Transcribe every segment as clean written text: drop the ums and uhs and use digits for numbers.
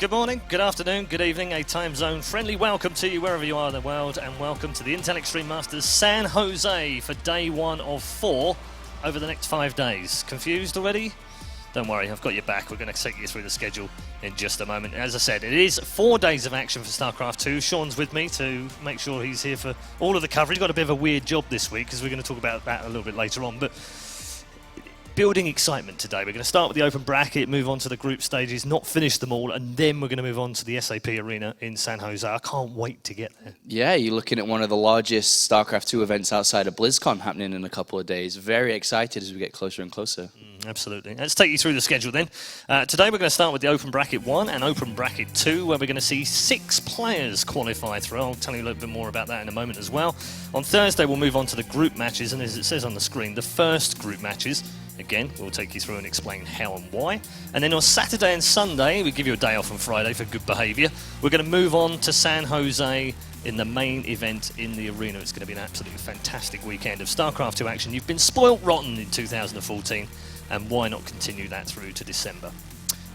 Good morning, good afternoon, good evening, a time zone friendly welcome to you wherever you are in the world, and welcome to the Intel Extreme Masters San Jose for day 1 of 4 over the next 5 days. Confused already? Don't worry, I've got your back. We're going to take you through the schedule in just a moment. As I said, it is 4 days of action for StarCraft 2. Sean's with me to make sure he's here for all of the coverage. He's got a bit of a weird job this week because we're going to talk about that a little bit later on. But building excitement today. We're going to start with the open bracket, move on to the group stages, not finish them all, and then we're going to move on to the SAP Arena in San Jose. I can't wait to get there. Yeah, you're looking at one of the largest StarCraft 2 events outside of BlizzCon happening in a couple of days. Very excited as we get closer and closer. Absolutely. Let's take you through the schedule then. Today we're going to start with the Open Bracket 1 and Open Bracket 2, where we're going to see 6 players qualify through. I'll tell you a little bit more about that in a moment as well. On Thursday we'll move on to the group matches, and as it says on the screen, the first group matches. Again, we'll take you through and explain how and why. And then on Saturday and Sunday, we give you a day off on Friday for good behaviour. We're going to move on to San Jose in the main event in the arena. It's going to be an absolutely fantastic weekend of StarCraft 2 action. You've been spoilt rotten in 2014, and why not continue that through to December?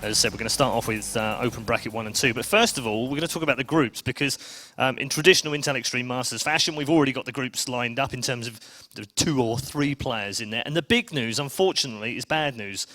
As I said, we're going to start off with Open Bracket 1 and 2. But first of all, we're going to talk about the groups, because in traditional Intel Extreme Masters fashion, we've already got the groups lined up in terms of the 2 or 3 players in there. And the big news, unfortunately, is bad news.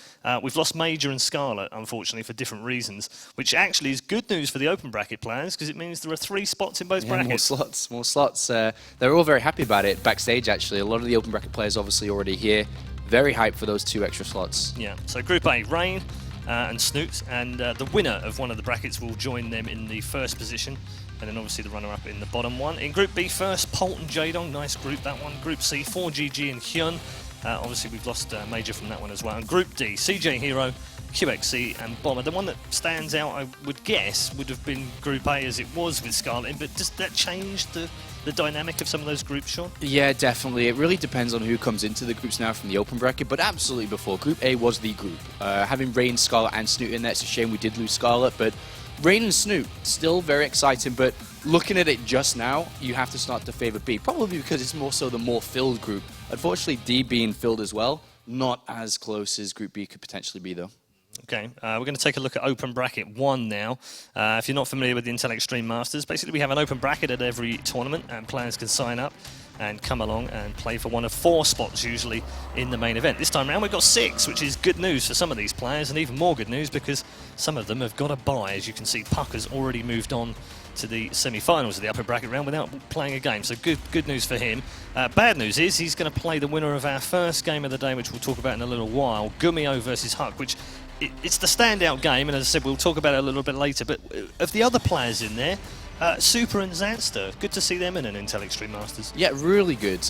We've lost Major and Scarlet, unfortunately, for different reasons, which actually is good news for the Open Bracket players, because it means there are 3 spots in both brackets. More slots. They're all very happy about it backstage, actually. A lot of the Open Bracket players obviously already here. Very hyped for those 2 extra slots. Yeah, so Group A, Rain and Snoot, and the winner of one of the brackets will join them in the first position, and then obviously the runner-up in the bottom one. In Group B first, Polt and Jadong, nice group that one. Group C, 4GG and Hyun. Obviously we've lost Major from that one as well. And Group D, CJ Hero, QXC and Bomber. The one that stands out, I would guess, would have been Group A as it was with Scarlet, but does that change the dynamic of some of those groups, Sean? Yeah, definitely. It really depends on who comes into the groups now from the open bracket, but absolutely before. Group A was the group. Having Rain, Scarlet and Snoot in there, it's a shame we did lose Scarlet, but Rain and Snoot, still very exciting, but looking at it just now, you have to start to favour B, probably because it's more so the more filled group. Unfortunately, D being filled as well, not as close as Group B could potentially be, though. Okay, we're going to take a look at Open Bracket 1 now. If you're not familiar with the Intel Extreme Masters, basically we have an open bracket at every tournament, and players can sign up and come along and play for one of 4 spots usually in the main event. This time around we've got 6, which is good news for some of these players, and even more good news because some of them have got a bye. As you can see, HuK has already moved on to the semi-finals of the upper bracket round without playing a game, so good news for him. Bad news is he's going to play the winner of our first game of the day, which we'll talk about in a little while, Gumiho versus HuK, which it's the standout game, and as I said, we'll talk about it a little bit later. But of the other players in there, Super and Zanster, good to see them in an Intel Extreme Masters. Yeah, really good.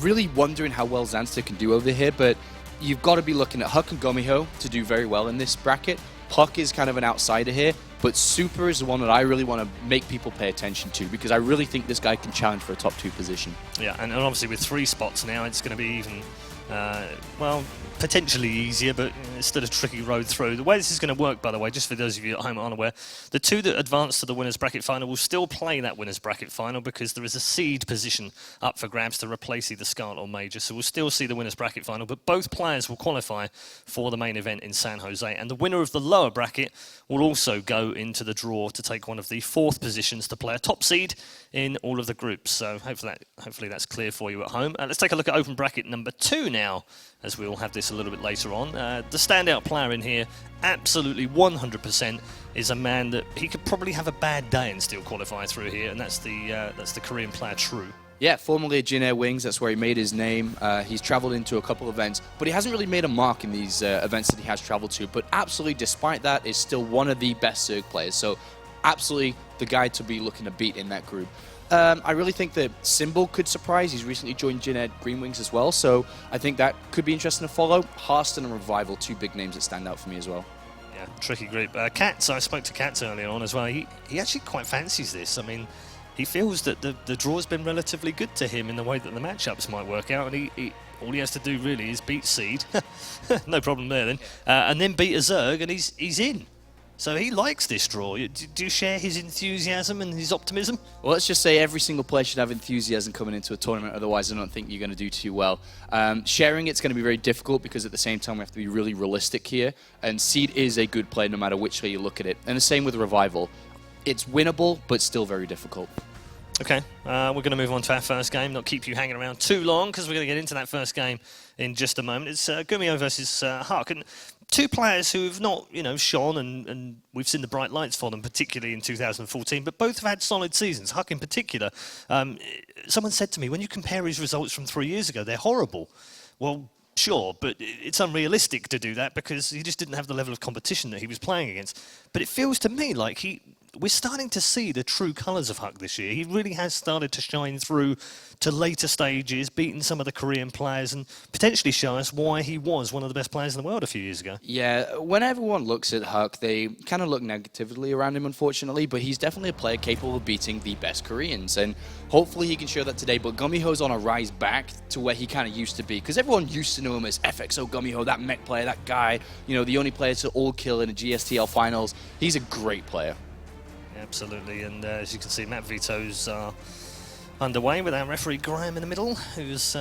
Really wondering how well Zanster can do over here, but you've got to be looking at HuK and Gumiho to do very well in this bracket. HuK is kind of an outsider here, but Super is the one that I really want to make people pay attention to, because I really think this guy can challenge for a top 2 position. Yeah, and obviously with 3 spots now, it's going to be even, well, potentially easier, but it's still a tricky road through. The way this is going to work, by the way, just for those of you at home unaware, the 2 that advance to the winners bracket final will still play that winners bracket final, because there is a seed position up for grabs to replace either Scarlet or Major, so we'll still see the winners bracket final, but both players will qualify for the main event in San Jose, and the winner of the lower bracket will also go into the draw to take one of the 4th positions to play a top seed in all of the groups. So hopefully that's clear for you at home. Let's take a look at open bracket number 2 now, as we will have this a little bit later on. The standout player in here, absolutely 100%, is a man that he could probably have a bad day and still qualify through here, and that's the Korean player True. Yeah, formerly at Jin Air Wings, that's where he made his name. He's travelled into a couple of events, but he hasn't really made a mark in these events that he has travelled to. But absolutely, despite that, is still one of the best Zerg players. So absolutely the guy to be looking to beat in that group. I really think that Symbol could surprise. He's recently joined Jin Air Green Wings as well, so I think that could be interesting to follow. Harston and Revival, 2 big names that stand out for me as well. Yeah, tricky group. Katz, I spoke to Katz earlier on as well. He actually quite fancies this. I mean, he feels that the draw's been relatively good to him in the way that the matchups might work out, and all he has to do really is beat Seed. No problem there then. And then beat a Zerg, and he's in. So he likes this draw. Do you share his enthusiasm and his optimism? Well, let's just say every single player should have enthusiasm coming into a tournament, otherwise I don't think you're going to do too well. Sharing it's going to be very difficult because at the same time we have to be really realistic here, and Seed is a good player no matter which way you look at it. And the same with Revival. It's winnable, but still very difficult. Okay, we're going to move on to our first game, not keep you hanging around too long, because we're going to get into that first game in just a moment. It's Gumiho versus HuK, and two players who have not, shone, and we've seen the bright lights for them, particularly in 2014, but both have had solid seasons. HuK in particular. Someone said to me, when you compare his results from 3 years ago, they're horrible. Well, sure, but it's unrealistic to do that because he just didn't have the level of competition that he was playing against. But it feels to me like we're starting to see the true colours of HuK this year. He really has started to shine through to later stages, beating some of the Korean players and potentially show us why he was one of the best players in the world a few years ago. Yeah, when everyone looks at HuK, they kind of look negatively around him, unfortunately, but he's definitely a player capable of beating the best Koreans, and hopefully he can show that today. But Gumiho's on a rise back to where he kind of used to be, because everyone used to know him as FXO Gumiho, that mech player, that guy, the only player to all-kill in the GSTL finals. He's a great player. Absolutely, and as you can see, map vetoes are underway with our referee Graham in the middle, who's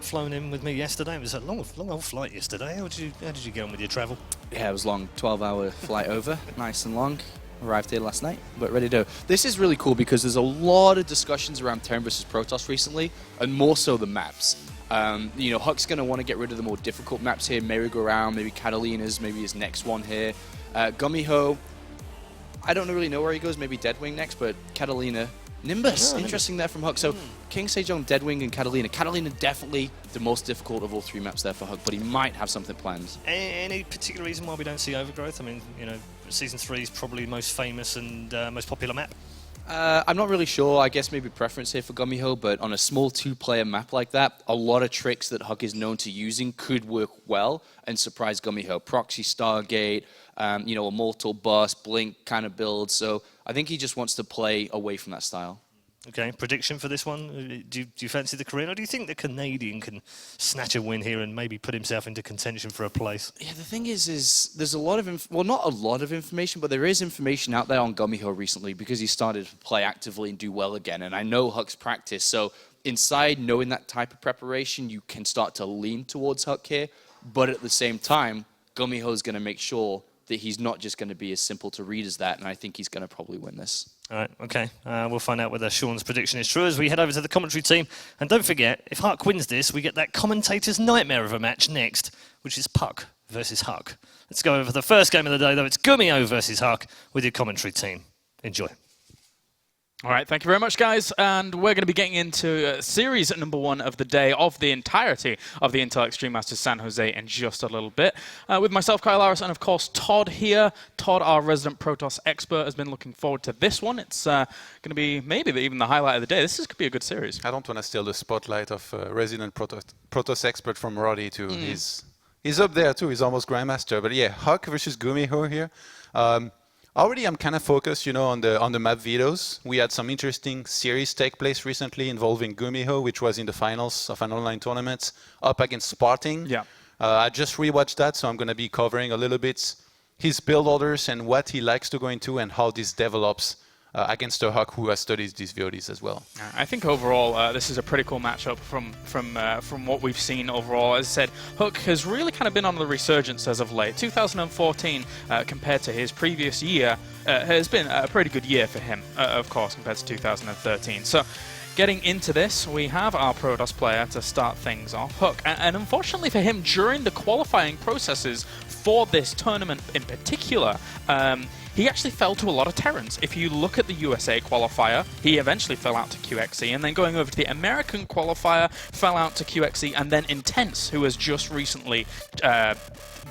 flown in with me yesterday. It was a long old flight yesterday. How did you get on with your travel? Yeah, it was long, 12-hour flight over, nice and long. Arrived here last night, but ready to go. This is really cool because there's a lot of discussions around Terran versus Protoss recently, and more so the maps. HuK's going to want to get rid of the more difficult maps here, merry-go-round, maybe Catalina's, maybe his next one here. Gumiho, I don't really know where he goes, maybe Deadwing next, but Catalina, Nimbus, interesting there from HuK. So King Sejong, Deadwing, and Catalina. Catalina definitely the most difficult of all three maps there for HuK, but he might have something planned. Any particular reason why we don't see Overgrowth? I mean, Season 3 is probably the most famous and most popular map. I'm not really sure. I guess maybe preference here for Gumiho, but on a small two-player map like that, a lot of tricks that HuK is known to using could work well and surprise Gumiho. Proxy Stargate, a Mortal Bust, Blink kind of build. So I think he just wants to play away from that style. Okay, prediction for this one? Do you fancy the Korean, or do you think the Canadian can snatch a win here and maybe put himself into contention for a place? Yeah, the thing is there's a lot of, not a lot of information, but there is information out there on Gumiho recently because he started to play actively and do well again. And I know HuK's practice, so inside knowing that type of preparation, you can start to lean towards HuK here. But at the same time, Gumiho's going to make sure that he's not just going to be as simple to read as that, and I think he's going to probably win this. All right, okay. We'll find out whether Sean's prediction is true as we head over to the commentary team. And don't forget, if HuK wins this, we get that commentator's nightmare of a match next, which is Puck versus HuK. Let's go over the first game of the day, though. It's Gumiho versus HuK with your commentary team. Enjoy. All right, thank you very much, guys. And we're going to be getting into series number 1 of the day of the entirety of the Intel Extreme Masters San Jose in just a little bit. With myself, Kyle Laris, and of course, Todd here. Todd, our resident Protoss expert, has been looking forward to this one. It's going to be maybe even the highlight of the day. This could be a good series. I don't want to steal the spotlight of resident Protoss expert from Roddy, too. He's up there, too. He's almost Grandmaster. But yeah, HuK versus Gumiho here. Already, I'm kind of focused, on the map vetoes. We had some interesting series take place recently involving Gumiho, which was in the finals of an online tournament, up against Sparting. Yeah. I just rewatched that, so I'm going to be covering a little bit his build orders and what he likes to go into and how this develops against a HuK who has studied these VODs as well. I think overall this is a pretty cool matchup from what we've seen overall. As I said, HuK has really kind of been on the resurgence as of late. 2014 compared to his previous year has been a pretty good year for him, of course, compared to 2013. So getting into this, we have our Protoss player to start things off, HuK. And unfortunately for him, during the qualifying processes for this tournament in particular, he actually fell to a lot of Terrans. If you look at the USA qualifier, he eventually fell out to QXE, and then going over to the American qualifier, fell out to QXE, and then Intense, who has just recently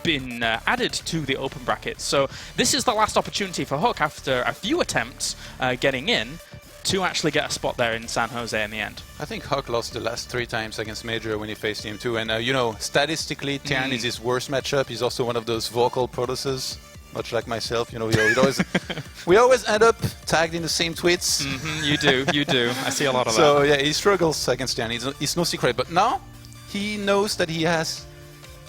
been added to the open bracket. So this is the last opportunity for HuK after a few attempts getting in to actually get a spot there in San Jose in the end. I think HuK lost the last 3 times against Major when he faced him too. And, statistically, Terran is his worst matchup. He's also one of those vocal Protosses, much like myself. We always end up tagged in the same tweets. You do. I see a lot of that. So, yeah, he struggles against Terran. It's no secret. But now he knows that he has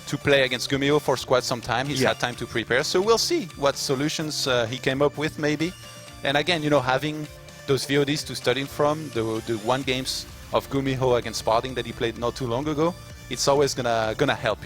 to play against Gumiho for quite some time. He's had time to prepare. So we'll see what solutions he came up with, maybe. And again, having those VODs to study from, the one games of Gumiho against Spalding that he played not too long ago, it's always gonna help,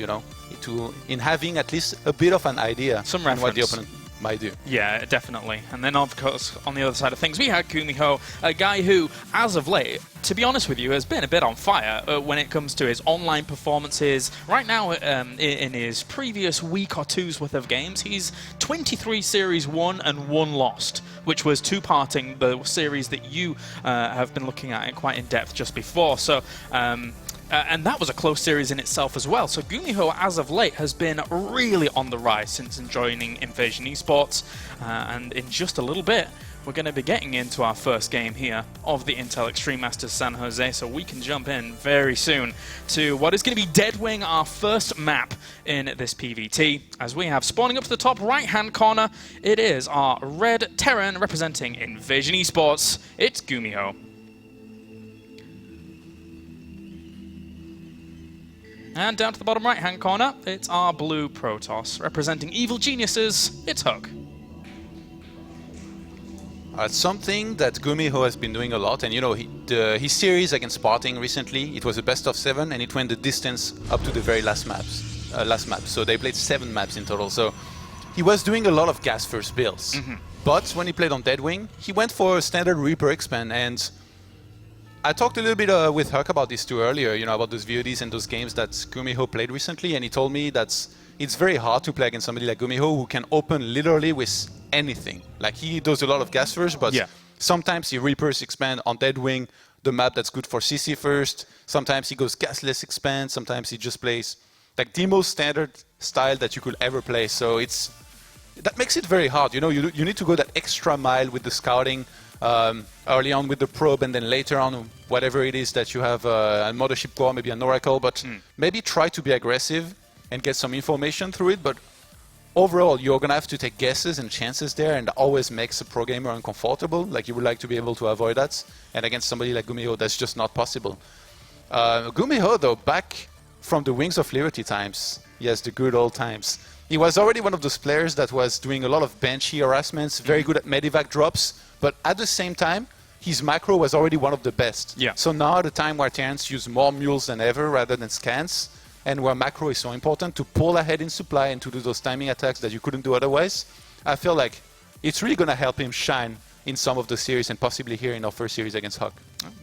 in having at least a bit of an idea on what the opponent might do. Yeah, definitely. And then, of course, on the other side of things, we had Gumiho, a guy who, as of late, to be honest with you, has been a bit on fire when it comes to his online performances. Right now, in his previous week or two's worth of games, he's 23 Series 1 and 1 lost, which was two-parting the series that you have been looking at quite in depth just before. So, and that was a close series in itself as well. So Gumiho, as of late, has been really on the rise since joining Invasion Esports. And in just a little bit, we're going to be getting into our first game here of the Intel Extreme Masters San Jose. So we can jump in very soon to what is going to be Deadwing, our first map in this PVT. As we have spawning up to the top right-hand corner, it is our red Terran representing Invasion Esports. It's Gumiho. And down to the bottom right-hand corner, it's our blue Protoss. Representing evil geniuses, it's HuK. Something that Gumiho has been doing a lot, and his series against Spalding recently, it was a best of 7, and it went the distance up to the very last map. So they played 7 maps in total. So he was doing a lot of gas first builds. But when he played on Deadwing, he went for a standard Reaper expand, and I talked a little bit with HuK about this too earlier, about those VODs and those games that Gumiho played recently, and he told me that it's very hard to play against somebody like Gumiho who can open literally with anything. Like, he does a lot of gas first, but sometimes he Reapers expand on Deadwing, the map that's good for CC first. Sometimes he goes gasless expand, sometimes he just plays like the most standard style that you could ever play. So that makes it very hard. You need to go that extra mile with the scouting, early on with the probe, and then later on whatever it is that you have, a Mothership Core, maybe an Oracle, but maybe try to be aggressive and get some information through it. But overall, you're going to have to take guesses and chances there, and always makes a pro gamer uncomfortable. Like, you would like to be able to avoid that, and against somebody like Gumiho, that's just not possible. Gumiho, though, back from the Wings of Liberty times, yes, the good old times, he was already one of those players that was doing a lot of benchy harassments, very good at medivac drops, but at the same time, his macro was already one of the best. So now, at a time where Terrans use more mules than ever rather than scans, and where macro is so important to pull ahead in supply and to do those timing attacks that you couldn't do otherwise, I feel like it's really going to help him shine in some of the series, and possibly here in our first series against HuK.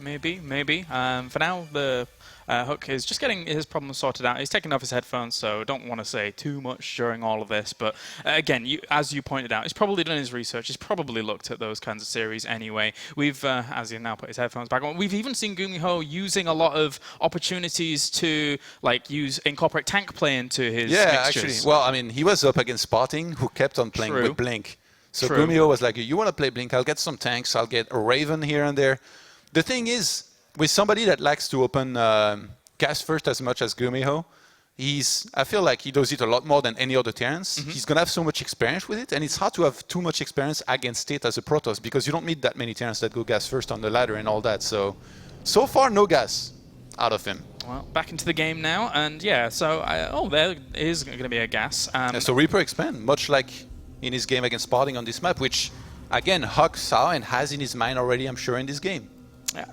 Maybe. For now, the HuK is just getting his problems sorted out. He's taking off his headphones, so don't want to say too much during all of this. But again, as you pointed out, he's probably done his research. He's probably looked at those kinds of series anyway. We've, as he now put his headphones back on, we've even seen Gumiho using a lot of opportunities to incorporate tank play into his mixtures. Actually. Well, I mean, he was up against Spalding, who kept on playing with Blink. So Gumiho was like, you want to play Blink, I'll get some tanks, I'll get a Raven here and there. The thing is, with somebody that likes to open gas first as much as Gumiho, I feel like he does it a lot more than any other Terrans. He's going to have so much experience with it, and it's hard to have too much experience against it as a Protoss, because you don't meet that many Terrans that go gas first on the ladder and all that. So far, no gas out of him. Well, back into the game now, and there is going to be a gas. So Reaper expand, much like in his game against Spalding on this map, which, again, HuK saw and has in his mind already, I'm sure, in this game.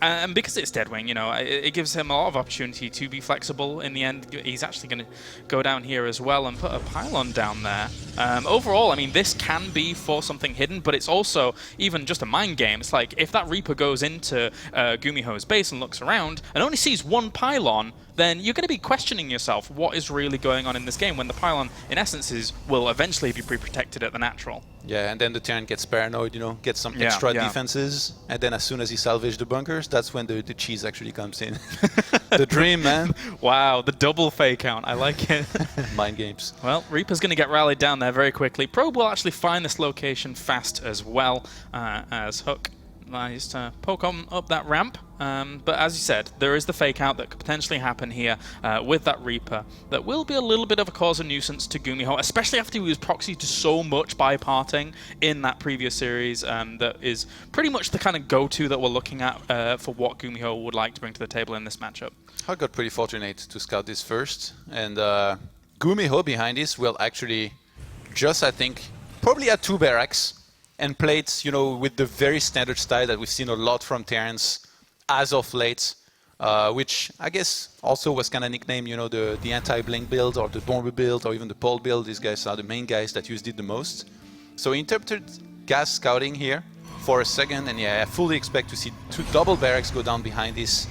And because it's Deadwing, it gives him a lot of opportunity to be flexible. In the end, he's actually going to go down here as well and put a pylon down there. Overall, I mean, this can be for something hidden, but it's also even just a mind game. It's like, if that Reaper goes into Gumiho's base and looks around and only sees one pylon, then you're going to be questioning yourself what is really going on in this game, when the pylon, in essence, will eventually be protected at the natural. Yeah, and then the Terran gets paranoid, gets some extra defenses, and then as soon as he salvages the bunkers, that's when the cheese actually comes in. The dream, man. Wow, the double fake out. I like it. Mind games. Well, Reaper's going to get rallied down there very quickly. Probe will actually find this location fast as well, as HuK tries to poke on up that ramp. But as you said, there is the fake out that could potentially happen here with that Reaper that will be a little bit of a cause of nuisance to Gumiho, especially after he was proxied to so much by parting in that previous series. That is pretty much the kind of go-to that we're looking at for what Gumiho would like to bring to the table in this matchup. HuK got pretty fortunate to scout this first, and Gumiho behind this will actually just, I think, probably add 2 barracks and play it, you know, with the very standard style that we've seen a lot from Terrans as of late, which I guess also was kind of nicknamed, you know, the anti-blink build or the bomber build or even the pole build. These guys are the main guys that used it the most. So he interpreted gas scouting here for a second, and yeah, I fully expect to see 2 double barracks go down behind this.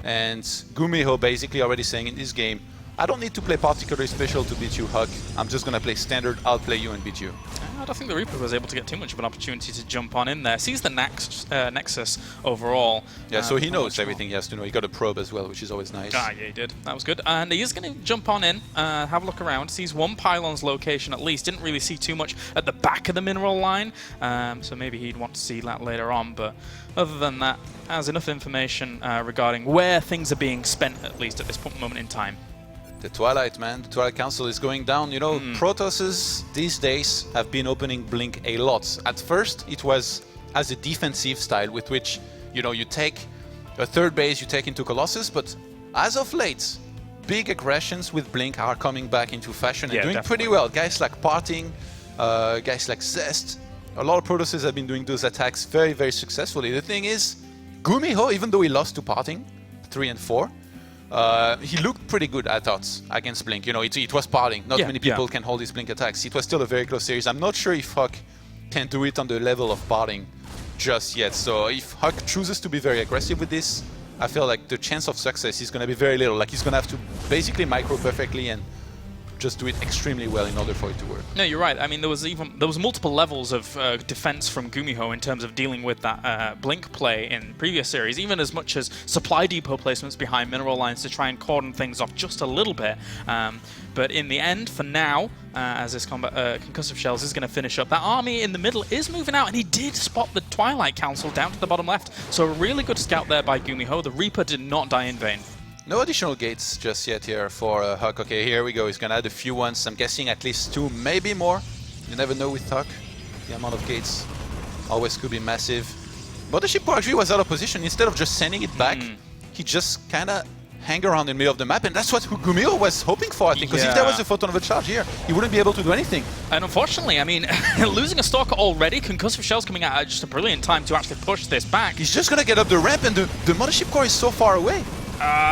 And Gumiho basically already saying in this game, I don't need to play particularly special to beat you, HuK. I'm just going to play standard, I'll play you and beat you. I don't think the Reaper was able to get too much of an opportunity to jump on in there. Sees the Nexus overall. Yeah, so he knows everything he has to know. He got a probe as well, which is always nice. Ah, yeah, he did. That was good. And he is going to jump on in, have a look around, sees one pylon's location at least. Didn't really see too much at the back of the mineral line, so maybe he'd want to see that later on. But other than that, has enough information regarding where things are being spent, at least at this moment in time. The Twilight, man. The Twilight Council is going down. You know, Protosses these days have been opening Blink a lot. At first, it was as a defensive style with which, you know, you take a third base, you take into Colossus, but as of late, big aggressions with Blink are coming back into fashion and doing pretty well. Guys like Parting, guys like Zest, a lot of Protosses have been doing those attacks very, very successfully. The thing is, Gumiho, even though he lost to Parting, 3 and 4, he looked pretty good, I thought, against Blink. You know, it was Parting. Not many people can hold his Blink attacks. It was still a very close series. I'm not sure if HuK can do it on the level of Parting just yet. So if HuK chooses to be very aggressive with this, I feel like the chance of success is going to be very little. Like, he's going to have to basically micro perfectly and just do it extremely well in order for it to work. No, you're right. I mean, there was multiple levels of defense from Gumiho in terms of dealing with that Blink play in previous series, even as much as supply depot placements behind mineral lines to try and cordon things off just a little bit. But in the end, for now, as this concussive shells is going to finish up, that army in the middle is moving out, and he did spot the Twilight Council down to the bottom left. So a really good scout there by Gumiho. The Reaper did not die in vain. No additional gates just yet here for HuK. Okay, here we go. He's gonna add a few ones. I'm guessing at least 2, maybe more. You never know with HuK. The amount of gates always could be massive. But the ship actually was out of position. Instead of just sending it back, he just kind of hang around in the middle of the map, and that's what Gumiho was hoping for, I think. Because if there was a photon of a charge here, he wouldn't be able to do anything. And unfortunately, I mean, losing a Stalker already, concussive shells coming out at just a brilliant time to actually push this back. He's just gonna get up the ramp, and the mothership core is so far away.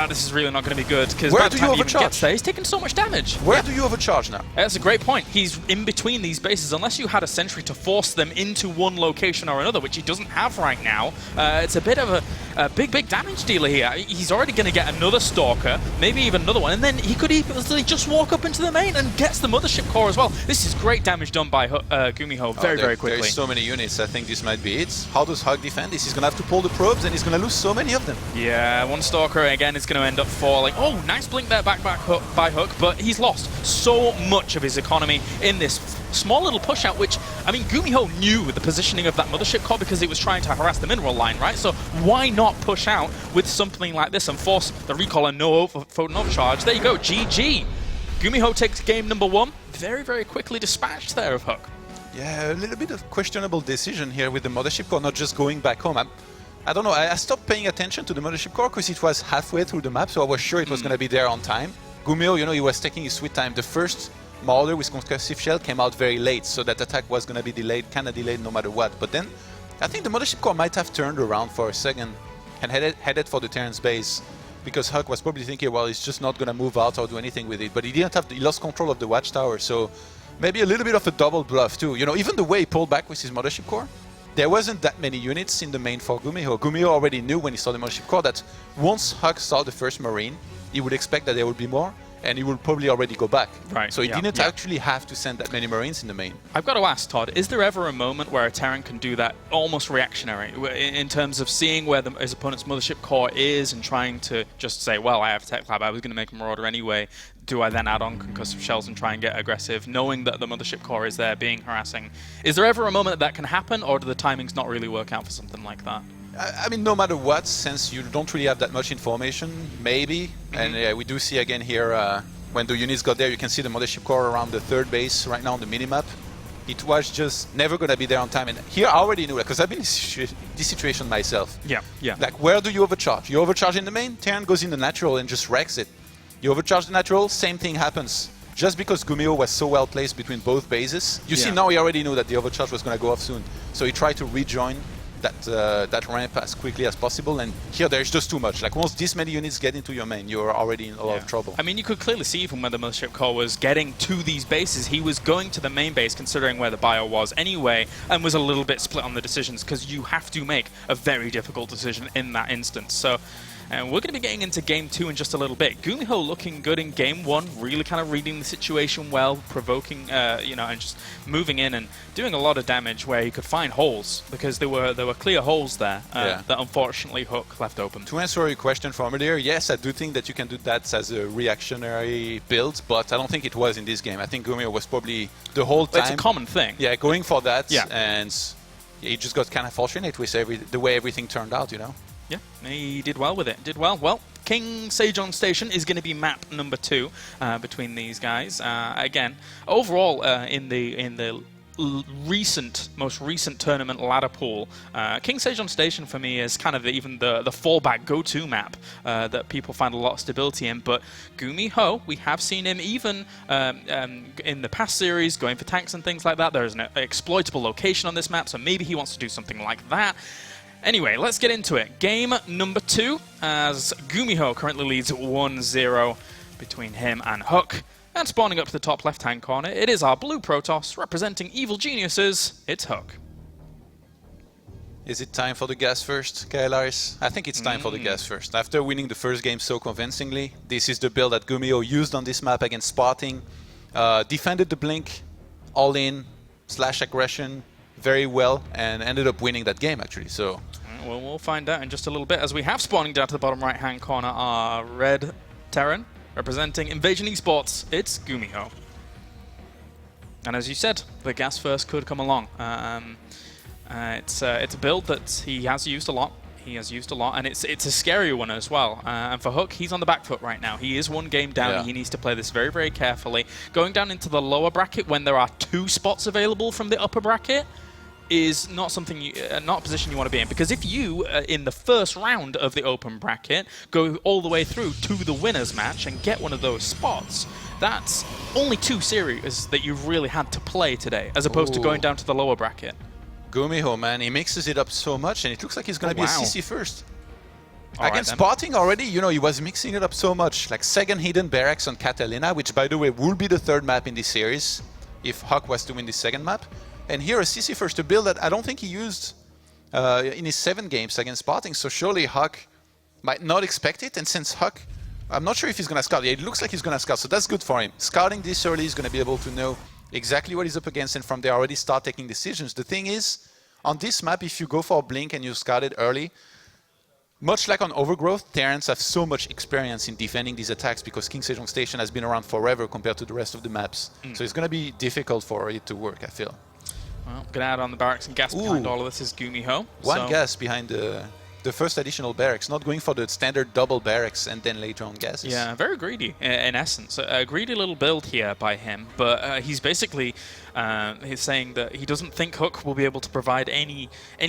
This is really not going to be good, because where by do the you time he even overcharge? gets there, he's taking so much damage. Where do you overcharge now? That's a great point. He's in between these bases. Unless you had a sentry to force them into one location or another, which he doesn't have right now, it's a bit of a big damage dealer here. He's already going to get another Stalker, maybe even another one, and then he could easily just walk up into the main and gets the mothership core as well. This is great damage done by Gumiho very quickly. There's so many units. I think this might be it. How does HuK defend this? He's going to have to pull the probes, and he's going to lose so many of them. Yeah, one Stalker again is going to end up falling. Oh, nice blink there back by HuK, but he's lost so much of his economy in this small little push out, which, I mean, Gumiho knew the positioning of that mothership core because it was trying to harass the mineral line, right? So why not push out with something like this and force the recall and no photon overcharge? There you go, GG. Gumiho takes game number 1. Very quickly dispatched there of HuK. Yeah, a little bit of questionable decision here with the mothership core not just going back home. I don't know, I stopped paying attention to the mothership core because it was halfway through the map, so I was sure it was going to be there on time. Gumiho, you know, he was taking his sweet time. The first Mauler with concussive shell came out very late, so that attack was going to be delayed, kind of delayed no matter what. But then, I think the mothership core might have turned around for a second and headed for the Terran's base, because HuK was probably thinking, well, he's just not going to move out or do anything with it. But he lost control of the watchtower, so maybe a little bit of a double bluff too. You know, even the way he pulled back with his mothership core, there wasn't that many units in the main for Gumiho. Gumiho already knew when he saw the mothership core that once HuK saw the first Marine, he would expect that there would be more, and he would probably already go back. Right. So he didn't actually have to send that many Marines in the main. I've got to ask, Todd, is there ever a moment where a Terran can do that almost reactionary, in terms of seeing where his opponent's mothership core is and trying to just say, well, I have a tech lab, I was going to make a Marauder anyway. Do I then add on concussive shells and try and get aggressive, knowing that the mothership core is there being harassing? Is there ever a moment that can happen, or do the timings not really work out for something like that? I mean, no matter what, since you don't really have that much information, maybe. And yeah, we do see again here, when the units got there, you can see the mothership core around the third base right now on the minimap. It was just never going to be there on time. And here I already knew that, because I've been in this situation myself. Yeah. Like, where do you overcharge? You overcharge in the main, Terran goes in the natural and just wrecks it. You overcharge the natural, same thing happens. just because Gumiho was so well placed between both bases. You see, now he already knew that the overcharge was going to go off soon, so he tried to rejoin that ramp as quickly as possible, and here there's just too much. Like, once this many units get into your main, you're already in a lot of trouble. I mean, you could clearly see from when the Mothership Core was getting to these bases, he was going to the main base considering where the bio was anyway, and was a little bit split on the decisions, because you have to make a very difficult decision in that instance. So we're going to be getting into Game 2 in just a little bit. Gumiho looking good in Game 1, really kind of reading the situation well, provoking, you know, and just moving in and doing a lot of damage where he could find holes, because there were clear holes there that unfortunately HuK left open. To answer your question from earlier, yes, I do think that you can do that as a reactionary build, but I don't think it was in this game. I think Gumiho was probably the whole time... It's a common thing. Yeah, going for that, and he just got kind of fortunate with the way everything turned out, you know? Yeah, he did well with it. Did well. Well, King Sejong Station is going to be map number 2 between these guys. Again, overall, in the most recent tournament ladder pool, King Sejong Station for me is kind of even the fallback go-to map that people find a lot of stability in. But Gumiho, we have seen him even in the past series going for tanks and things like that. There is an exploitable location on this map, so maybe he wants to do something like that. Anyway, let's get into it. Game number 2, as Gumiho currently leads 1-0 between him and HuK. And spawning up to the top left-hand corner, it is our blue Protoss representing evil geniuses. It's HuK. Is it time for the gas first, Kailaris? I think it's time for the gas first. After winning the first game so convincingly, this is the build that Gumiho used on this map against Spotting. Defended the blink, all in, /aggression, very well, and ended up winning that game actually. So well, we'll find out in just a little bit, as we have spawning down to the bottom right hand corner our red Terran representing Invasion Esports. It's Gumiho, and as you said, the gas first could come along. It's a build that he has used a lot. And it's a scary one as well. And for HuK, he's on the back foot right now. He is one game down. He needs to play this very, very carefully. Going down into the lower bracket when there are 2 spots available from the upper bracket is not something not a position you want to be in, because if you in the first round of the open bracket go all the way through to the winners match and get one of those spots, that's only 2 series that you've really had to play today, as opposed to going down to the lower bracket. Gumiho, man, he mixes it up so much, and it looks like he's going to be a CC first. Against right, Spotting already, you know, he was mixing it up so much. Like, second hidden barracks on Catalina, which, by the way, will be the 3rd map in this series if HuK was to win the 2nd map. And here a CC first, a build that I don't think he used in his 7 games against Spotting, so surely HuK might not expect it. And since HuK, I'm not sure if he's going to scout. Yeah, it looks like he's going to scout, so that's good for him. Scouting this early is going to be able to know exactly what he's up against, and from there already start taking decisions. The thing is, on this map, if you go for a blink and you scout it early, much like on Overgrowth, Terrans have so much experience in defending these attacks because King Sejong Station has been around forever compared to the rest of the maps. So it's going to be difficult for it to work, I feel. Well, gonna add on the barracks and gas behind all of this is Gumiho. One gas behind the first additional barracks, not going for the standard double barracks and then later on gases. Yeah, very greedy in essence. A greedy little build here by him, but he's basically he's saying that he doesn't think HuK will be able to provide any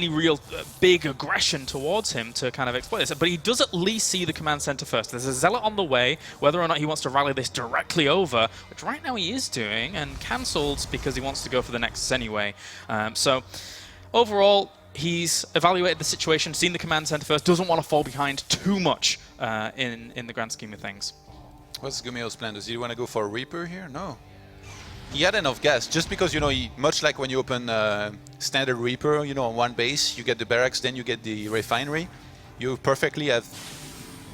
real big aggression towards him to kind of exploit this. But he does at least see the command center first. There's a zealot on the way. Whether or not he wants to rally this directly over, which right now he is doing, and cancelled because he wants to go for the Nexus anyway. So overall, he's evaluated the situation, seen the command center first, doesn't want to fall behind too much in the grand scheme of things. What's Gumiho's plan? Does he want to go for a Reaper here? No. He had enough gas, just because, you know, much like when you open standard Reaper, you know, on one base, you get the barracks, then you get the refinery. You perfectly have,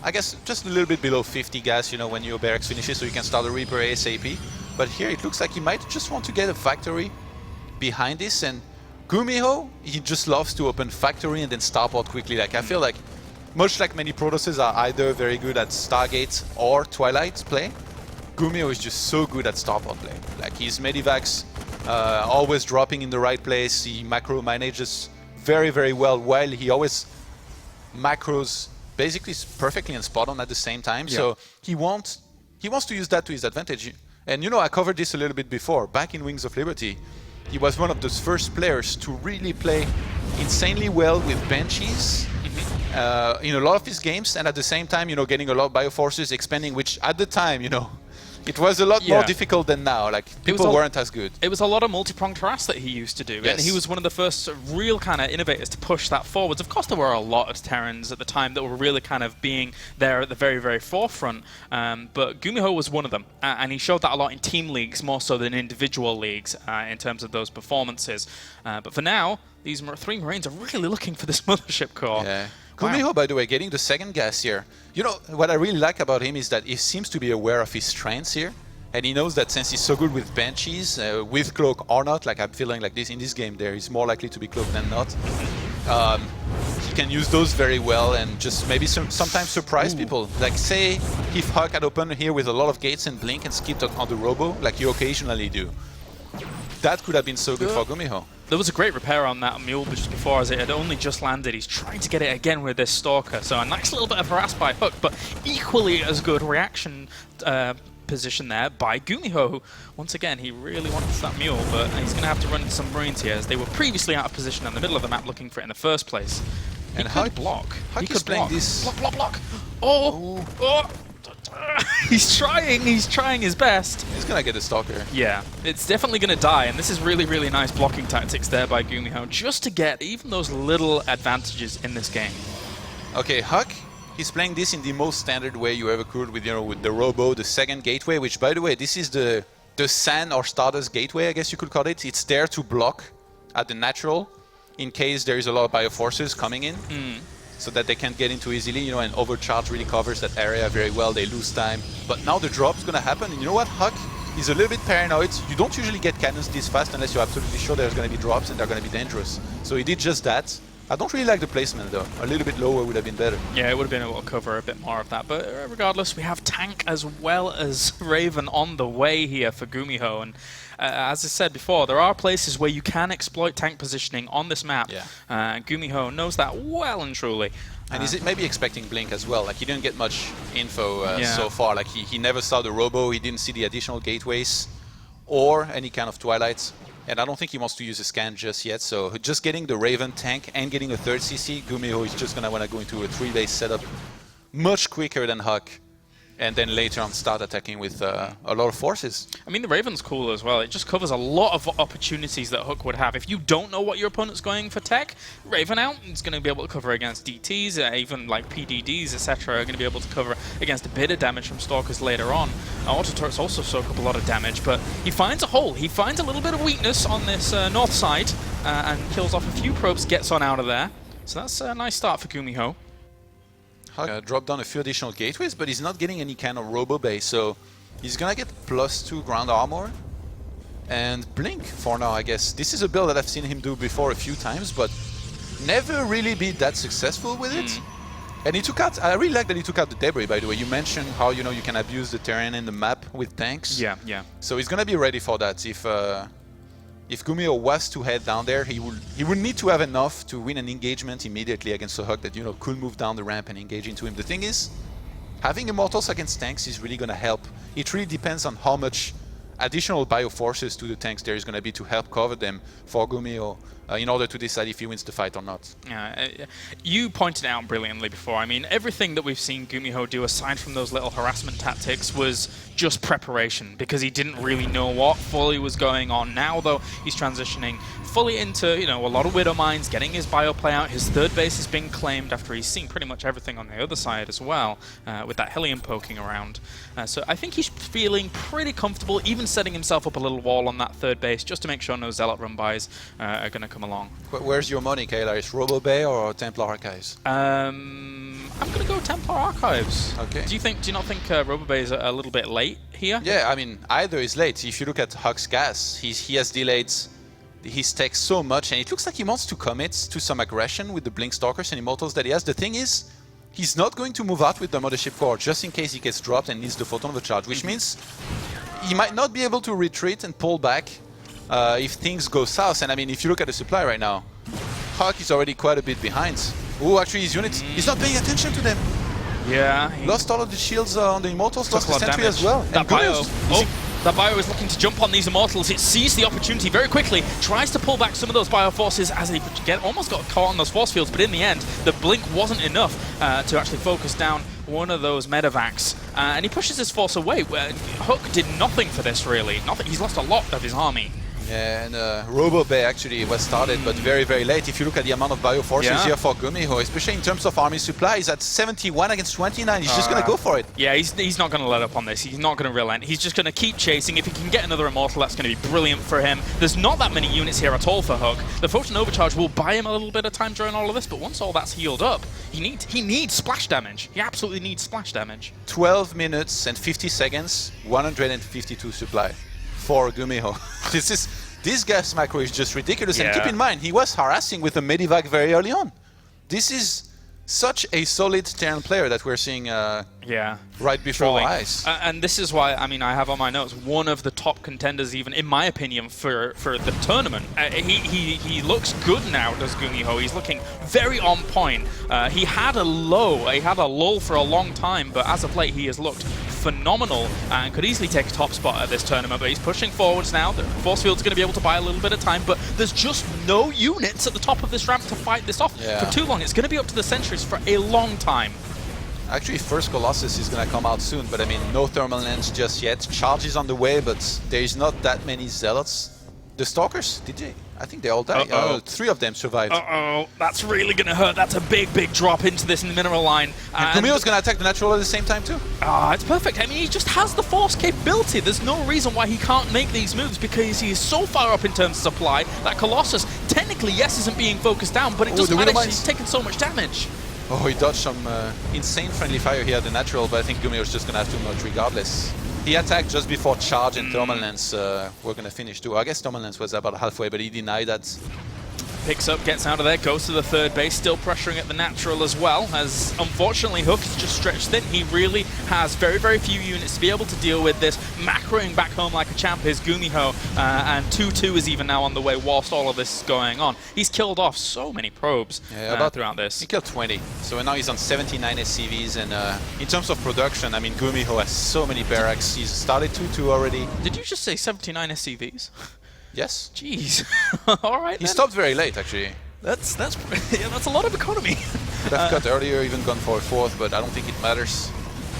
I guess, just a little bit below 50 gas, you know, when your barracks finishes, so you can start a Reaper ASAP. But here it looks like he might just want to get a factory behind this, and Gumiho, he just loves to open factory and then starport quickly. Like, I feel like, much like many Protosses are either very good at Stargate or Twilight play, Gumiho is just so good at starport play. Like, his medivacs always dropping in the right place. He macro manages very, very well, while he always macros basically perfectly and spot on at the same time. Yeah. So he wants to use that to his advantage. And, you know, I covered this a little bit before. Back in Wings of Liberty, he was one of those first players to really play insanely well with Banshees in a lot of his games, and at the same time, you know, getting a lot of Bioforces, expanding, which at the time, you know, It was a lot Yeah. more difficult than now. Like, people weren't as good. It was a lot of multi-pronged harass that he used to do, and Yes. he was one of the first real kind of innovators to push that forwards. Of course, there were a lot of Terrans at the time that were really kind of being there at the very, very forefront, but Gumiho was one of them, and he showed that a lot in team leagues more so than individual leagues in terms of those performances. But for now, these 3 Marines are really looking for this mothership core. Yeah. Wow. Gumiho, by the way, getting the second gas here. You know, what I really like about him is that he seems to be aware of his strengths here. And he knows that since he's so good with Banshees, with Cloak or not, like I'm feeling like this in this game there, he's more likely to be Cloak than not. He can use those very well and just maybe sometimes surprise people. Like say, if HuK had opened here with a lot of gates and blink and skipped on the robo, like you occasionally do. That could have been so good for Gumiho. There was a great repair on that mule just before, as it had only just landed. He's trying to get it again with this Stalker, so a nice little bit of harass by HuK, but equally as good reaction position there by Gumiho, who, once again, he really wants that mule, but he's going to have to run into some Marines here, as they were previously out of position in the middle of the map looking for it in the first place. And he could HuK block. HuK He is could playing block. this. Block, block, block. Oh! Oh! He's trying his best. He's gonna get a Stalker. Yeah, it's definitely going to die, and this is really, really nice blocking tactics there by Gumiho, just to get even those little advantages in this game. Okay, HuK, he's playing this in the most standard way you ever could with, you know, with the Robo, the second gateway, which, by the way, this is the Sand or Stardust gateway, I guess you could call it. It's there to block at the natural in case there is a lot of bioforces coming in. So that they can't get into easily, you know, and overcharge really covers that area very well. They lose time. But now the drop's gonna happen, and you know what? HuK is a little bit paranoid. You don't usually get cannons this fast unless you're absolutely sure there's gonna be drops and they're gonna be dangerous. So he did just that. I don't really like the placement though. A little bit lower would have been better. Yeah, it would have been able to cover a bit more of that. But regardless, we have Tank as well as Raven on the way here for Gumiho. And as I said before, there are places where you can exploit tank positioning on this map. Yeah. Gumiho knows that well and truly. And is it maybe expecting Blink as well? Like, he didn't get much info Yeah. so far. Like, he never saw the Robo, he didn't see the additional gateways or any kind of Twilights. And I don't think he wants to use a scan just yet, so just getting the Raven tank and getting a third CC, Gumiho is just gonna wanna go into a 3-base setup much quicker than HuK. And then later on start attacking with a lot of forces. I mean, the Raven's cool as well. It just covers a lot of opportunities that HuK would have. If you don't know what your opponent's going for tech, Raven out is going to be able to cover against DTs, even like PDDs, etc. are going to be able to cover against a bit of damage from Stalkers later on. Auto turrets also soak up a lot of damage, but he finds a hole. He finds a little bit of weakness on this north side and kills off a few probes, gets on out of there. So that's a nice start for Gumiho. HuK dropped down a few additional gateways, but he's not getting any kind of robo base, so he's gonna get +2 ground armor and blink for now, I guess. This is a build that I've seen him do before a few times, but never really be that successful with it. And he took out, I really like that he took out the debris, by the way. You mentioned how, you know, you can abuse the terrain in the map with tanks. Yeah, yeah. So he's gonna be ready for that. If Gumiho was to head down there, he would need to have enough to win an engagement immediately against a HuK that, you know, could move down the ramp and engage into him. The thing is, having Immortals against tanks is really going to help. It really depends on how much additional bioforces to the tanks there is going to be to help cover them for Gumiho in order to decide if he wins the fight or not. You pointed out brilliantly before. I mean, everything that we've seen Gumiho do, aside from those little harassment tactics, was just preparation, because he didn't really know what fully was going on. Now, though, he's transitioning fully into, you know, a lot of Widow Mines, getting his bio play out. His third base has been claimed after he's seen pretty much everything on the other side as well, with that Helium poking around. So I think he's feeling pretty comfortable, even setting himself up a little wall on that third base, just to make sure no Zealot run-bys are going to come along. Where's your money, Kayla? Is Robo Bay or Templar Archives? I'm going to go Templar Archives. Okay. Do you not think Robo Bay is a little bit late here? Yeah, I mean, either is late. If you look at HuK's gas, he has delayed his tech so much, and it looks like he wants to commit to some aggression with the Blink Stalkers and Immortals that he has. The thing is, he's not going to move out with the Mothership Core just in case he gets dropped and needs the Photon Overcharge, which means he might not be able to retreat and pull back if things go south. And I mean, if you look at the supply right now, HuK is already quite a bit behind. Oh, actually his units, he's not paying attention to them. Yeah. Lost all of the shields on the Immortals, lost the a lot of sentry damage as well. That And bio, Gumiho's- that bio is looking to jump on these Immortals. It sees the opportunity very quickly, tries to pull back some of those bio forces as they almost got caught on those force fields, but in the end, the blink wasn't enough to actually focus down one of those medevacs, and he pushes his force away. HuK did nothing for this, really. Nothing. He's lost a lot of his army. Yeah, and Robo Bay actually was started, but very, very late. If you look at the amount of bioforces here for Gumiho, especially in terms of army supply, he's at 71 against 29. He's just going to go for it. Yeah, he's not going to let up on this. He's not going to relent. He's just going to keep chasing. If he can get another Immortal, that's going to be brilliant for him. There's not that many units here at all for HuK. The Photon Overcharge will buy him a little bit of time during all of this, but once all that's healed up, he needs splash damage. He absolutely needs splash damage. 12 minutes and 50 seconds, 152 supply for Gumiho. This gas macro is just ridiculous. And keep in mind, he was harassing with a Medivac very early on. This is such a solid Terran player that we're seeing right before our eyes. And this is why, I mean, I have on my notes, one of the top contenders, even in my opinion, for the tournament. He looks good now, does Gumiho. He's looking very on point. He had a lull for a long time, but as of late, he has looked phenomenal and could easily take a top spot at this tournament, but he's pushing forwards now. The force field's going to be able to buy a little bit of time, but there's just no units at the top of this ramp to fight this off for too long. It's going to be up to the sentries for a long time. Actually, first Colossus is going to come out soon, but I mean, no thermal lens just yet. Charge is on the way, but there's not that many zealots. The Stalkers, did they? I think they all died. 3 of them survived. That's really going to hurt. That's a big, big drop into this mineral line. And Gumiho's going to attack the natural at the same time too. It's perfect. I mean, he just has the force capability. There's no reason why he can't make these moves because he is so far up in terms of supply that Colossus, technically, yes, isn't being focused down, but it doesn't matter. He's taken so much damage. Oh, he dodged some insane friendly fire here at the natural, but I think Gumiho's just going to have too much regardless. He attacked just before charge and thermal lens were going to finish too. I guess thermal lens was about halfway, but he denied that. Picks up, gets out of there, goes to the third base, still pressuring at the natural as well, as unfortunately HuK is just stretched thin. He really has very, very few units to be able to deal with this. Macroing back home like a champ is Gumiho, and 2-2 is even now on the way whilst all of this is going on. He's killed off so many probes throughout this. He killed 20, so now he's on 79 SCVs, and in terms of production, I mean, Gumiho has so many barracks. He's started 2-2 already. Did you just say 79 SCVs? Yes. Jeez. All right. He stopped very late, actually. That's a lot of economy. Could have cut earlier, even gone for a 4th, but I don't think it matters.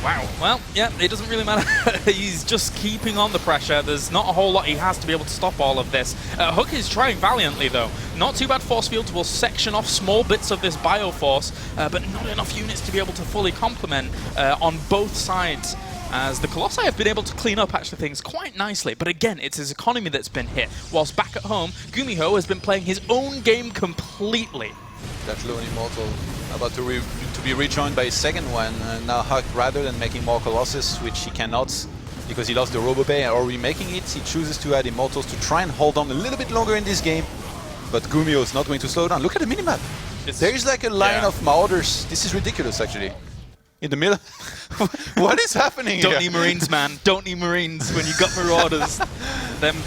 Wow. Well, yeah, it doesn't really matter. He's just keeping on the pressure. There's not a whole lot he has to be able to stop all of this. HuK is trying valiantly, though. Not too bad force fields will section off small bits of this bioforce, but not enough units to be able to fully complement on both sides. As the Colossi have been able to clean up actually things quite nicely. But again, it's his economy that's been hit. Whilst back at home, Gumiho has been playing his own game completely. That lone Immortal about to be rejoined by his second one. Now HuK, rather than making more Colossus, which he cannot because he lost the Robo Bay, or remaking it, he chooses to add Immortals to try and hold on a little bit longer in this game. But Gumiho is not going to slow down. Look at the minimap. There is like a line of Marauders. This is ridiculous, actually. In the middle. What is happening Don't here? need Marines, man. Don't need Marines when you got Marauders. Them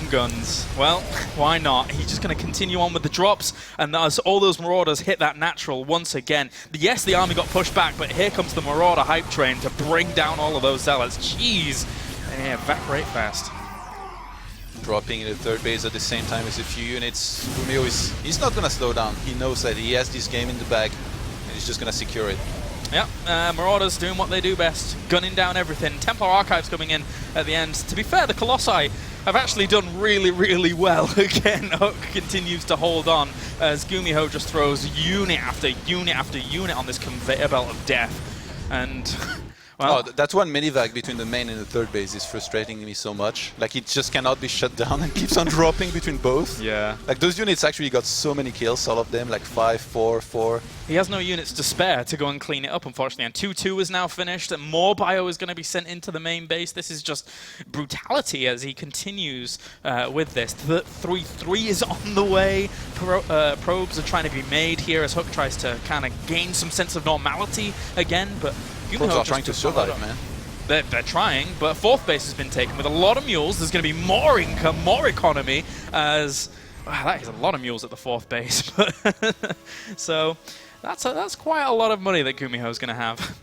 guns. Well, why not? He's just going to continue on with the drops, and as all those Marauders hit that natural once again. Yes, the army got pushed back, but here comes the Marauder hype train to bring down all of those zealots. Jeez. And they evaporate fast. Dropping in the third base at the same time as a few units. Gumiho he's not going to slow down. He knows that he has this game in the bag, and he's just going to secure it. Yeah, Marauders doing what they do best, gunning down everything. Templar Archives coming in at the end. To be fair, the Colossi have actually done really, really well. Again, HuK continues to hold on as Gumiho just throws unit after unit after unit on this conveyor belt of death. And, well... that one Medivac between the main and the third base is frustrating me so much. Like, it just cannot be shut down and keeps on dropping between both. Yeah. Like, those units actually got so many kills, all of them, like 5, 4, 4. He has no units to spare to go and clean it up, unfortunately. And 2-2 is now finished, and more bio is going to be sent into the main base. This is just brutality as he continues with this. 3-3 is on the way. Probes are trying to be made here as HuK tries to kind of gain some sense of normality again, but Probes are trying to survive, man. They're trying, but fourth base has been taken with a lot of mules. There's going to be more income, more economy, as... Wow, that is a lot of mules at the fourth base. So that's quite a lot of money that Gumiho is going to have.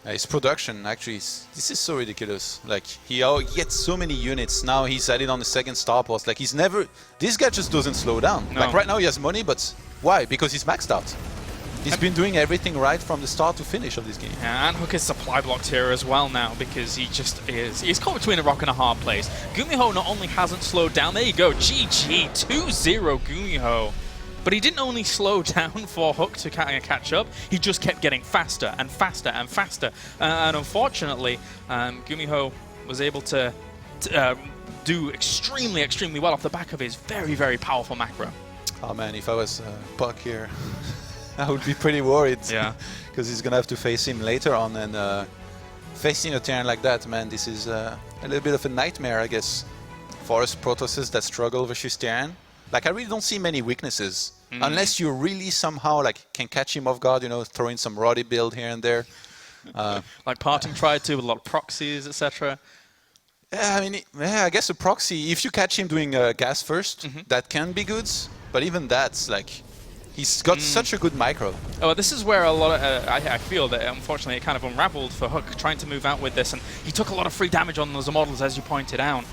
His production, actually, this is so ridiculous. Like, he gets so many units. Now he's added on the second star post. Like, this guy just doesn't slow down. No. Like, right now he has money, but why? Because he's maxed out. He's been doing everything right from the start to finish of this game. Yeah, and HuK is supply blocked here as well now because he just is. He's caught between a rock and a hard place. Gumiho not only hasn't slowed down, there you go, GG, 2-0 Gumiho. But he didn't only slow down for HuK to catch up, he just kept getting faster and faster and faster. And unfortunately, Gumiho was able to do extremely, extremely well off the back of his very, very powerful macro. Oh man, if I was Puck here, I would be pretty worried. Yeah. Because he's gonna have to face him later on, and facing a Terran like that, man, this is a little bit of a nightmare, I guess, for us Protosses that struggle versus Terran. Like, I really don't see many weaknesses, unless you really somehow like can catch him off guard, you know, throwing some Roddy build here and there. Like Parting tried to with a lot of proxies, etc. Yeah, I mean, I guess a proxy, if you catch him doing gas first, that can be good. But even that's like, he's got such a good micro. Oh, this is where a lot of, I feel that unfortunately it kind of unraveled for HuK trying to move out with this, and he took a lot of free damage on those models, as you pointed out,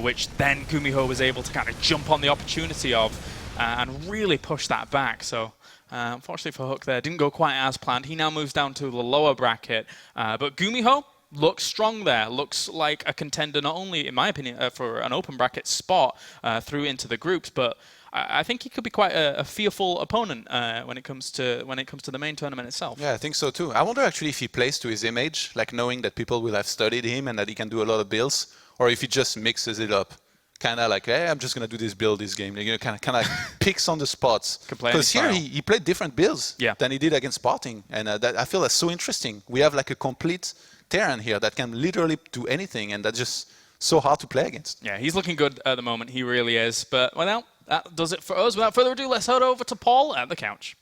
which then Gumiho was able to kind of jump on the opportunity of and really push that back. So unfortunately for HuK there, didn't go quite as planned. He now moves down to the lower bracket, but Gumiho looks strong there, looks like a contender not only, in my opinion, for an open bracket spot through into the groups, but I think he could be quite a fearful opponent when it comes to the main tournament itself. Yeah, I think so too. I wonder actually if he plays to his image, like knowing that people will have studied him and that he can do a lot of builds, or if he just mixes it up, kind of like, hey, I'm just gonna do this build this game. You know, kind of picks on the spots. Because here he played different builds than he did against Spotting, and I feel that's so interesting. We have like a complete Terran here that can literally do anything, and that's just so hard to play against. Yeah, he's looking good at the moment. He really is. But well, that does it for us. Without further ado, let's head over to Paul at the couch.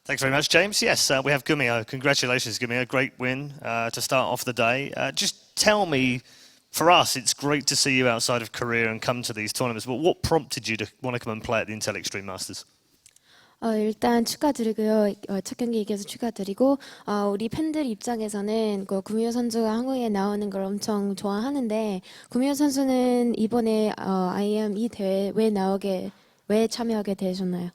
Thanks very much, James. Yes, we have Gumiho. Congratulations, Gumiho. Great win to start off the day. Just tell me, for us, it's great to see you outside of Korea and come to these tournaments, but what prompted you to want to come and play at the Intel Extreme Masters? 일단 축하드리고요. 첫 경기 이겨서 축하드리고 우리 팬들 입장에서는 구미호 선수가 한국에 나오는 걸 엄청 좋아하는데 구미호 선수는 이번에 IEM 이 대회 왜 참여하게 되셨나요?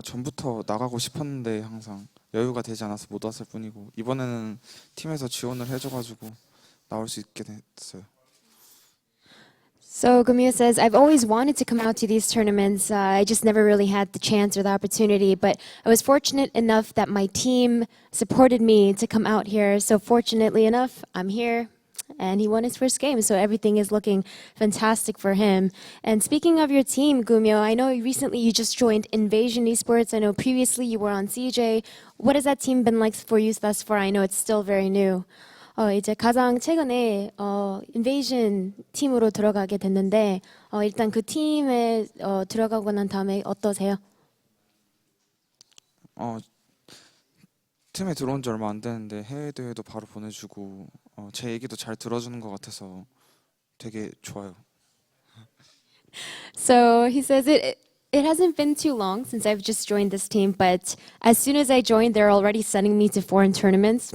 전부터 나가고 싶었는데 항상 여유가 되지 않아서 못 왔을 뿐이고 이번에는 팀에서 지원을 해줘가지고 나올 수 있게 됐어요. So Gumiho says, I've always wanted to come out to these tournaments. I just never really had the chance or the opportunity, but I was fortunate enough that my team supported me to come out here. So fortunately enough, I'm here. And he won his first game, so everything is looking fantastic for him. And speaking of your team, Gumiho, I know recently you just joined Invasion Esports. I know previously you were on CJ. What has that team been like for you thus far? I know it's still very new. 이제 가장 최근에 인베이션 팀으로 들어가게 됐는데 일단 그 팀에 들어가고 난 다음에 어떠세요? 팀에 들어온 지 얼마 안 됐는데 해외 대회도 바로 보내주고 제 얘기도 잘 들어주는 것 같아서 되게 좋아요. So he says it hasn't been too long since I've just joined this team, but as soon as I joined, they're already sending me to foreign tournaments.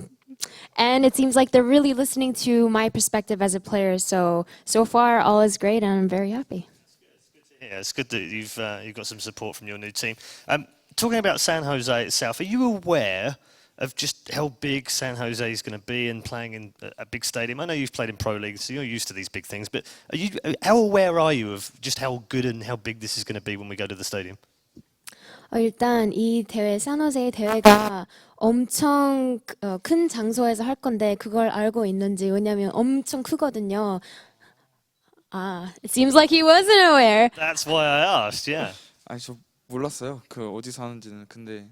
And it seems like they're really listening to my perspective as a player. So far, all is great, and I'm very happy. Yeah, it's good that you've got some support from your new team. Talking about San Jose itself, are you aware of just how big San Jose is going to be and playing in a big stadium? I know you've played in Pro League, so you're used to these big things, but how aware are you of just how good and how big this is going to be when we go to the stadium? 일단 이 대회, 산호세 대회가 엄청 큰 장소에서 할 건데 그걸 알고 있는지, 왜냐면 엄청 크거든요. It seems like he wasn't aware. That's why I asked, yeah. 아니 저 몰랐어요. 그 어디서 하는지는. 근데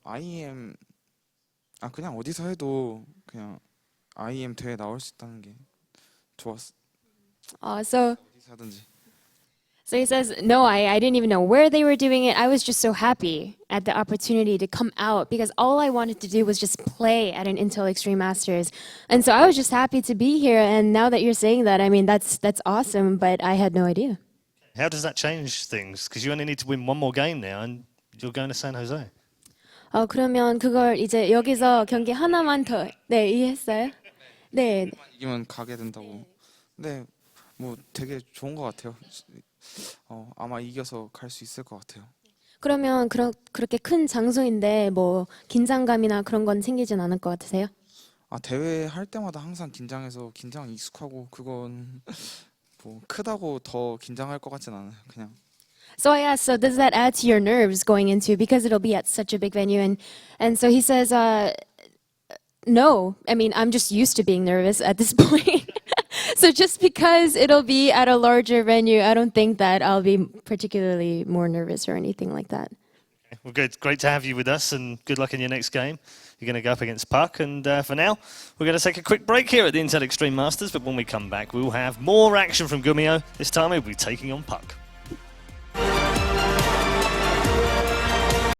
IEM 그냥 어디서 해도 그냥 IEM 대회 나올 수 있다는 게 좋았어. So 어디서 하든지. So he says, no, I didn't even know where they were doing it. I was just so happy at the opportunity to come out because all I wanted to do was just play at an Intel Extreme Masters. And so I was just happy to be here. And now that you're saying that, I mean, that's awesome, but I had no idea. How does that change things? Because you only need to win one more game now and you're going to San Jose. 그러면 그걸 이제 여기서 경기 하나만 더, 네, 이해했어요? 네. 이기면 가게 된다고. 네, 뭐 되게 좋은 것 같아요. 아마 이겨서 갈 수 있을 것 같아요. 그러면 그렇게 큰 장소인데 뭐 긴장감이나 그런 건 생기진 않을 것 같으세요? 아, 대회 할 때마다 항상 긴장해서 긴장 익숙하고 그건 뭐 크다고 더 긴장할 것 같진 않아요. 그냥. So I asked, so does that add to your nerves going into, because it'll be at such a big venue? And so he says, no. I mean, I'm just used to being nervous at this point. So just because it'll be at a larger venue, I don't think that I'll be particularly more nervous or anything like that. Well, good. Great to have you with us, and good luck in your next game. You're going to go up against HuK, and for now, we're going to take a quick break here at the Intel Extreme Masters, but when we come back, we'll have more action from Gumiho. This time, we'll be taking on HuK.